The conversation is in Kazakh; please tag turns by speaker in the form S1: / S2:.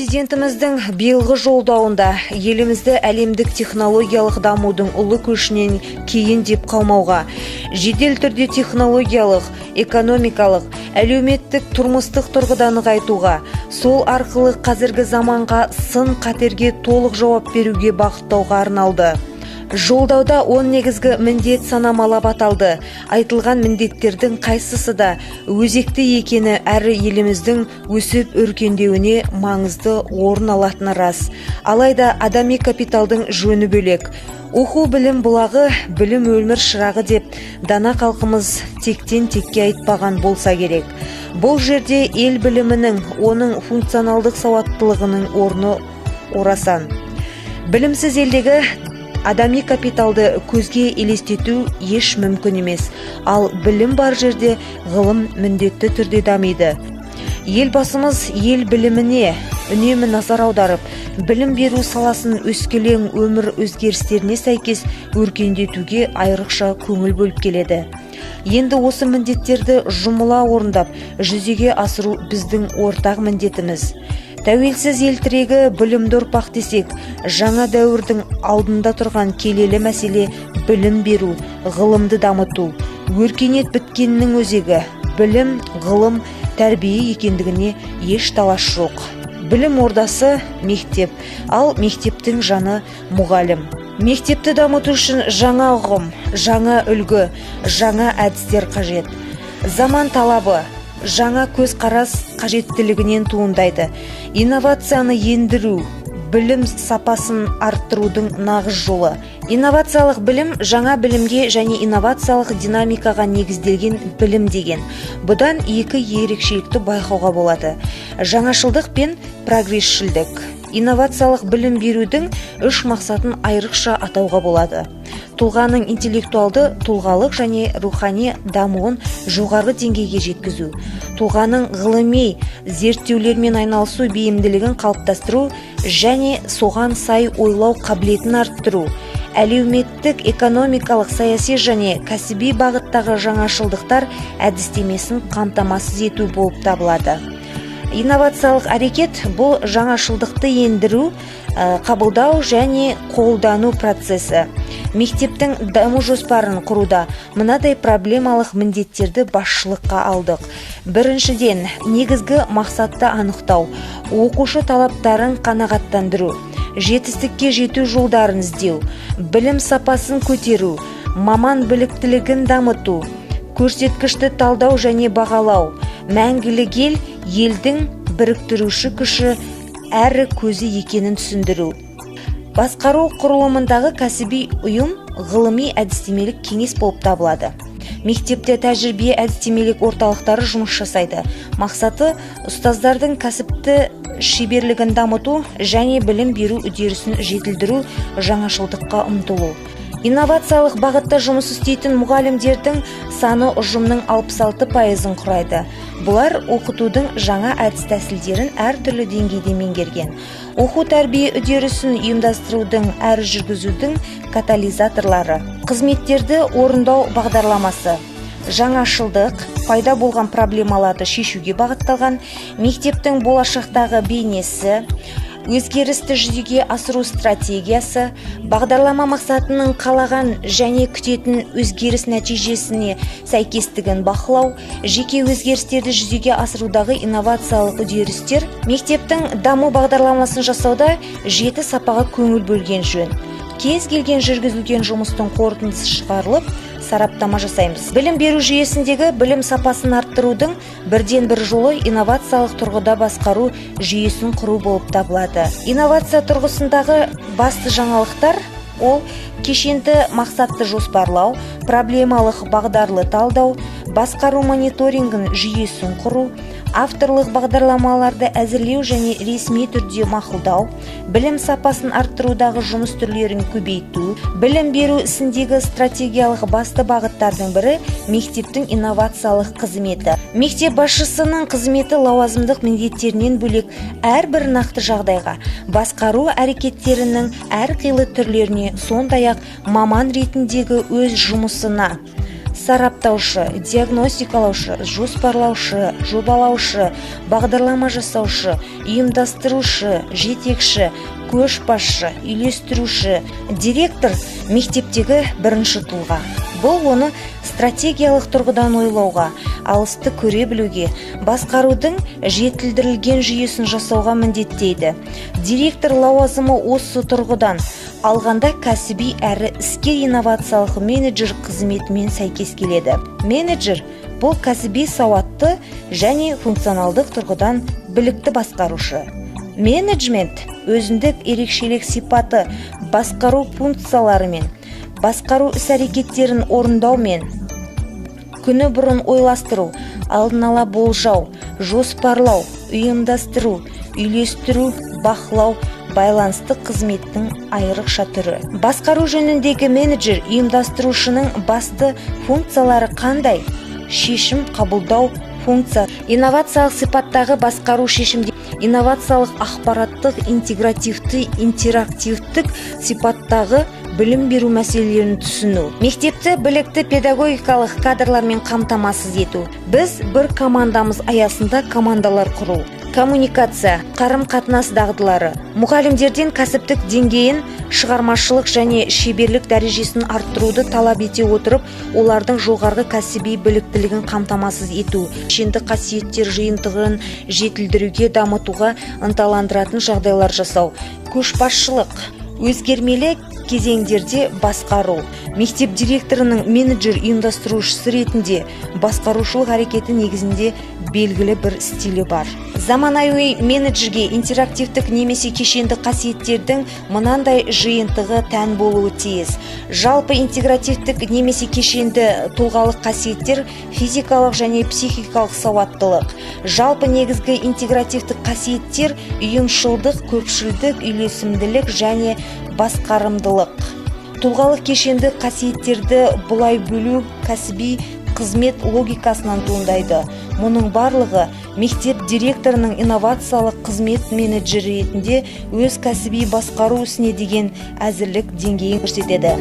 S1: Президентіміздің биылғы жолдауында елімізді әлемдік технологиялық дамудың ұлы көшінен кейін деп қалмауға, жедел түрде технологиялық, экономикалық, әлеуметтік тұрмыстық тұрғыдан нығайтуға, сол арқылы қазіргі заманға сын қатерге толық жауап беруге бағыттауға арналды. Жолдауда 10 негізгі міндет санамалап аталды. Айтылған міндеттердің қайсысы да өзекті екені әрі еліміздің өсіп өркендеуіне маңызды орын алатыны рас. Алайда адами капиталдың жөні бөлек. Оқу білім бұлағы, білім өмір шырағы деп дана халқымыз тектен текке айтпаған болса керек. Бұл жерде ел білімінің, оның функционалдық сауаттылығының орны орасан. Білімсіз елдегі адами капиталды көзге елестету еш мүмкін емес, ал білім бар жерде ғылым міндетті түрде дамиды. Елбасымыз ел біліміне үнемі назар аударып, білім беру саласын өскелең өмір өзгерістеріне сәйкес өркендетуге айрықша көңіл бөліп келеді. Енді осы міндеттерді жұмыла орындап, жүзеге асыру біздің ортақ міндетіміз. Тәуелсіз ел тірегі білімді ұрпақ десек, жаңа дәуірдің алдында тұрған келелі мәселе білім беру, ғылымды дамыту. Өркениет біткеннің өзегі, білім, ғылым, тәрбие екендігіне еш талас жоқ. Білім ордасы мектеп, ал мектептің жаны мұғалім. Мектепті дамыту үшін жаңа ұғым, жаңа үлгі, жаңа әдістер қажет. Заман талабы, жаңа көзқарас қажеттілігінен туындайды. Инновацияны ендіру, білім сапасын арттырудың нағыз жолы. Инновациялық білім жаңа білімге және инновациялық динамикаға негізделген білім деген. Бұдан екі ерекшелікті байқауға болады. Жаңашылдық пен прогресшілдік. Инновациялық білім берудің үш мақсатын айрықша атауға болады. Тұлғаның интеллектуалды, тұлғалық және рухани дамуын жоғары деңгейге жеткізу. Тұлғаның ғылыми зерттеулермен айналысу бейімділігін қалыптастыру және соған сай ойлау қабілетін арттыру. Әлеуметтік, экономикалық, саяси және кәсіби бағыттағы жаңашылдықтар әдістемесін қамтамасыз ету болып табылады. Инновациялық әрекет бұл жаңашылдықты ендіру, қабылдау және қолдану процесі. Мектептің даму жоспарын құруда мынадай проблемалық міндеттерді басшылыққа алдық. Біріншіден, негізгі мақсатты анықтау, оқушы талаптарын қанағаттандыру, жетістікке жету жолдарын іздеу, білім сапасын көтеру, маман біліктілігін дамыту, көрсеткішті талдау және бағалау, мәңгілік ел елдің біріктіруші күші әрі көзі екенін түсіндіру. Басқару құрылымындағы кәсіби ұйым ғылыми әдістемелік кеңес болып табылады. Мектепте тәжірибе әдістемелік орталықтары жұмыс жасайды. Мақсаты ұстаздардың кәсіпті шеберлігін дамыту және білім беру үдерісін жетілдіру, жаңашылдыққа ұмтылу. Инновациялық бағытта жұмыс істейтін мұғалімдердің саны ұжымның 66%-ын құрайды. Бұлар оқытудың жаңа әдіс тәсілдерін әртүрлі деңгейде меңгерген. Оқу-тәрбие үдерісін ұйымдастырудың әрі жүргізудің катализаторлары. Қызметтерді орындау бағдарламасы. Жаңашылдық, пайда болған проблемаларды шешуге бағытталған, мектептің болашақтағы бейнесі, өзгерісті жүзеге асыру стратегиясы, бағдарлама мақсатының қалаған және күтетін өзгеріс нәтижесіне сәйкестігін бақылау, жеке өзгерістерді жүзеге асырудағы инновациялық үдерістер. Мектептің даму бағдарламасын жасауда 7 сапаға көңіл бөлген жөн. Кез келген жүргізілген жұмыстың қорытындысы шығарылып, сараптама жасаймыз. Білім беру жүйесіндегі білім сапасын арттырудың бірден бір жолы инновациялық тұрғыда басқару жүйесін құру болып табылады. Инновация тұрғысындағы басты жаңалықтар ол кешенді мақсатты жоспарлау, проблемалық бағдарлы талдау, басқару мониторингін жүйесін құру, авторлық бағдарламаларды әзірлеу және ресми түрде мақұлдау, білім сапасын арттырудағы жұмыс түрлерін көбейту, білім беру ісіндегі стратегиялық басты бағыттардың бірі мектептің инновациялық қызметі. Мектеп басшысының қызметі лауазымдық міндеттерінен бөлек әрбір нақты жағдайға, басқару әрекеттерінің әрқилы түрлеріне, сондай-ақ маман ретіндегі өз жұмысына сараптаушы, диагностикалаушы, жоспарлаушы, жобалаушы, бағдарлама жасаушы, ұйымдастырушы, жетекші, көшбасшы, үйлестіруші, директор мектептегі бірінші тұлға. Бұл оны стратегиялық тұрғыдан ойлауға, алысты көре білуге, басқарудың жетілдірілген жүйесін жасауға міндеттейді. Директор лауазымы осы тұрғыдан алғанда кәсіби әрі іскер инновациялық менеджер қызметімен сәйкес келеді. Менеджер бұл кәсіби сауатты және функционалдық тұрғыдан білікті басқарушы. Менеджмент өзіндік ерекшелік сипаты басқару функцияларымен, басқару іс-әрекеттерін орындаумен, күні бұрын ойластыру, алдын ала болжау, жоспарлау, ұйымдастыру, үйлестіру, бақылау, байланысты қызметтің айрықша түрі. Басқару жөніндегі менеджер ұйымдастырушының басты функциялары қандай? Шешім қабылдау функция. Инновациялық сипаттағы басқару шешімде инновациялық ақпараттық интегративті интерактивтік сипаттағы білім беру мәселелерін түсіну. Мектепті білікті педагогикалық кадрлармен қамтамасыз ету. Біз бір командамыз аясында командалар құру. Коммуникация, қарым-қатынас дағдылары. Мұғалімдерден кәсіптік деңгейін, шығармашылық және шеберлік дәрежесін арттыруды талап ете отырып, олардың жоғарғы кәсіби біліктілігін қамтамасыз ету. Кешенді қасиеттер жиынтығын жетілдіруге, дамытуға ынталандыратын жағдайлар жасау. Көшбасшылық, өзгермелі кезеңдерде басқару. Мектеп директорының менеджер ұйымдастырушысы ретінде басқарушылық әрекеті негізінде белгілі бір стилі бар. Заманауи менеджерге интерактивтік немесе кешенді қасиеттердің мынандай жиынтығы тән болуы тиіс. Жалпы интегративтік немесе кешенді тұлғалық қасиеттер физикалық және психикалық сауаттылық. Жалпы негізгі интегративтік қасиеттер ұйымшылдық, көпшілдік, үйлесімділік және басқарымдылық. Тұлғалық кешенді қасиеттерді бұлай бөлу кәсіби қызмет логикасынан туындайды. Мұның барлығы мектеп директорының инновациялық қызмет менеджері ретінде өз кәсіби басқару ісіне деген әзірлік деңгейін көрсетеді.